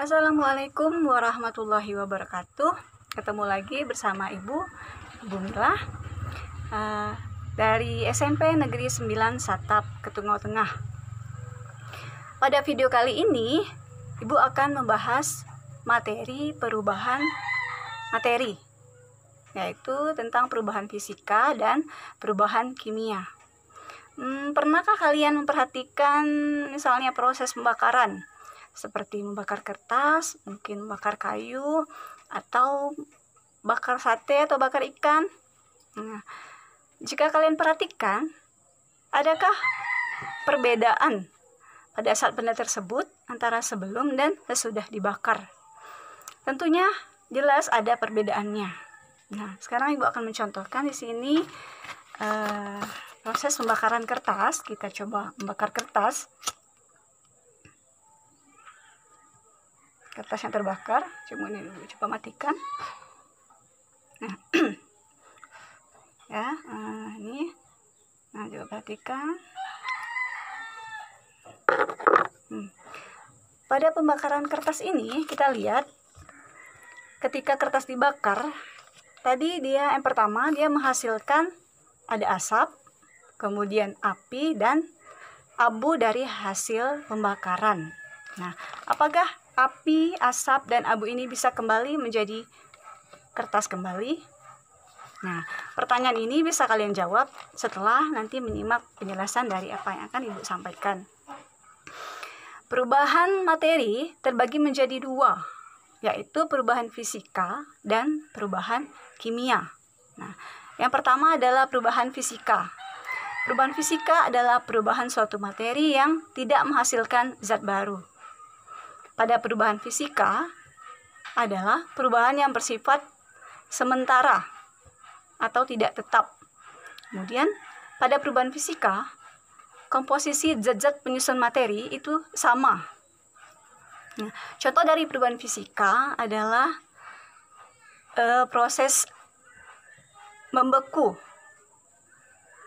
Assalamualaikum warahmatullahi wabarakatuh. Ketemu lagi bersama Ibu Mila dari SMP Negeri 9 Satap Ketungau Tengah. Pada video kali ini Ibu akan membahas materi perubahan materi, yaitu tentang perubahan fisika dan perubahan kimia. Pernahkah kalian memperhatikan misalnya proses pembakaran, seperti membakar kertas, mungkin membakar kayu, atau bakar sate atau bakar ikan? Nah, jika kalian perhatikan, adakah perbedaan pada saat benda tersebut antara sebelum dan sesudah dibakar? Tentunya jelas ada perbedaannya. Nah, sekarang Ibu akan mencontohkan di sini proses pembakaran kertas. Kita coba membakar kertas. Kertas yang terbakar, coba matikan. Nah, ya, ini. Nah, coba perhatikan. Pada pembakaran kertas ini kita lihat ketika kertas dibakar, tadi dia yang pertama dia menghasilkan ada asap, kemudian api dan abu dari hasil pembakaran. Nah, apakah api, asap, dan abu ini bisa kembali menjadi kertas kembali? Nah, pertanyaan ini bisa kalian jawab setelah nanti menyimak penjelasan dari apa yang akan Ibu sampaikan. Perubahan materi terbagi menjadi dua, yaitu perubahan fisika dan perubahan kimia. Nah, yang pertama adalah perubahan fisika. Perubahan fisika adalah perubahan suatu materi yang tidak menghasilkan zat baru. Pada perubahan fisika adalah perubahan yang bersifat sementara atau tidak tetap. Kemudian pada perubahan fisika, komposisi zat-zat penyusun materi itu sama. Nah, contoh dari perubahan fisika adalah proses membeku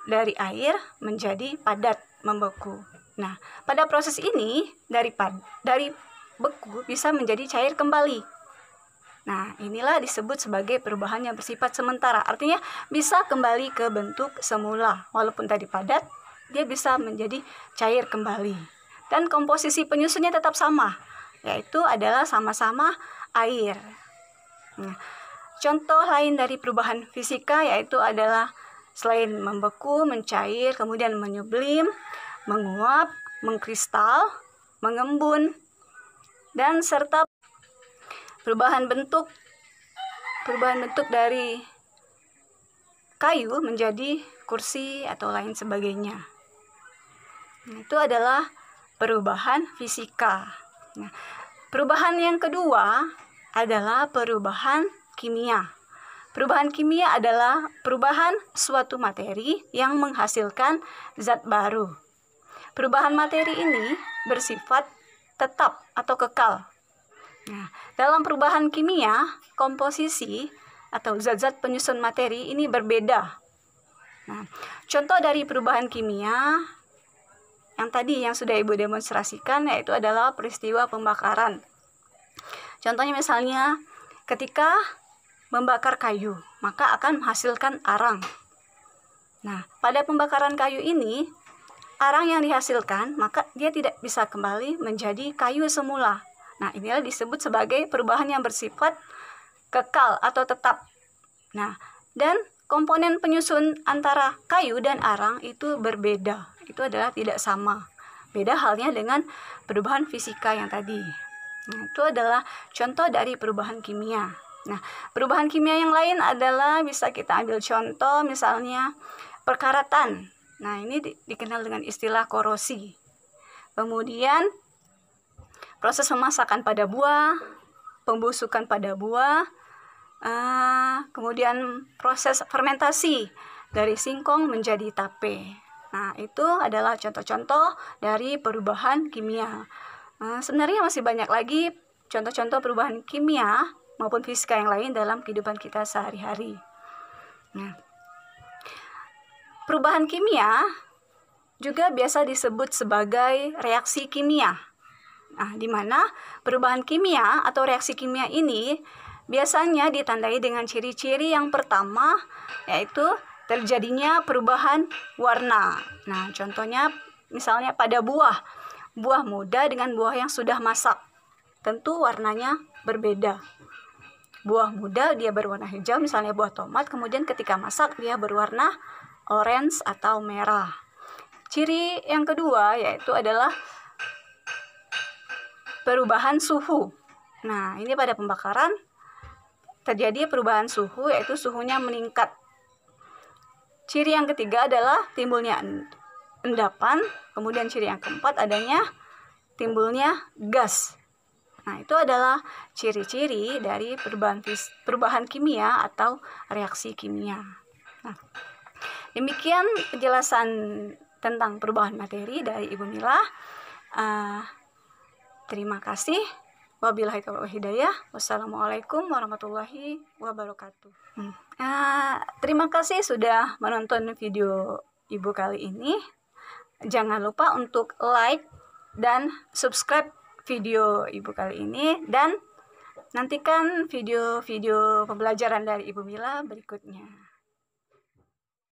dari air menjadi padat membeku. Nah, pada proses ini dari beku bisa menjadi cair kembali. Nah, inilah disebut sebagai perubahan yang bersifat sementara. Artinya bisa kembali ke bentuk semula. Walaupun tadi padat, dia bisa menjadi cair kembali. Dan komposisi penyusunnya tetap sama, yaitu adalah sama-sama air. Nah, contoh lain dari perubahan fisika yaitu adalah selain membeku, mencair, kemudian menyublim, menguap, mengkristal, mengembun, dan serta perubahan bentuk dari kayu menjadi kursi atau lain sebagainya. Itu adalah perubahan fisika. Nah, perubahan yang kedua adalah perubahan kimia. Perubahan kimia adalah perubahan suatu materi yang menghasilkan zat baru. Perubahan materi ini bersifat tetap atau kekal. Nah, dalam perubahan kimia, komposisi atau zat-zat penyusun materi ini berbeda. Nah, contoh dari perubahan kimia yang sudah Ibu demonstrasikan yaitu adalah peristiwa pembakaran. Contohnya misalnya ketika membakar kayu, maka akan menghasilkan arang. Nah, pada pembakaran kayu ini, arang yang dihasilkan, maka dia tidak bisa kembali menjadi kayu semula. Nah, inilah disebut sebagai perubahan yang bersifat kekal atau tetap. Nah, dan komponen penyusun antara kayu dan arang itu berbeda. Itu adalah tidak sama. Beda halnya dengan perubahan fisika yang tadi. Nah, itu adalah contoh dari perubahan kimia. Nah, perubahan kimia yang lain adalah bisa kita ambil contoh misalnya perkaratan. Nah, ini dikenal dengan istilah korosi. Kemudian proses pemasakan pada buah, pembusukan pada buah, kemudian proses fermentasi dari singkong menjadi tape. Nah, itu adalah contoh-contoh dari perubahan kimia. Sebenarnya masih banyak lagi contoh-contoh perubahan kimia maupun fisika yang lain dalam kehidupan kita sehari-hari. Nah, perubahan kimia juga biasa disebut sebagai reaksi kimia. Nah, di mana perubahan kimia atau reaksi kimia ini biasanya ditandai dengan ciri-ciri yang pertama, yaitu terjadinya perubahan warna. Nah, contohnya misalnya pada buah muda dengan buah yang sudah masak, tentu warnanya berbeda. Buah muda dia berwarna hijau, misalnya buah tomat, kemudian ketika masak dia berwarna orange atau merah. Ciri yang kedua yaitu adalah perubahan suhu. Nah, ini pada pembakaran terjadi perubahan suhu, yaitu suhunya meningkat. Ciri yang ketiga adalah timbulnya endapan. Kemudian ciri yang keempat adanya timbulnya gas. Nah, itu adalah ciri-ciri dari perubahan kimia atau reaksi kimia. Nah, demikian penjelasan tentang perubahan materi dari Ibu Mila. Terima kasih. Wabillahi taufiq wal hidayah. Wassalamualaikum warahmatullahi wabarakatuh. Terima kasih sudah menonton video Ibu kali ini. Jangan lupa untuk like dan subscribe video Ibu kali ini, dan nantikan video-video pembelajaran dari Ibu Mila berikutnya.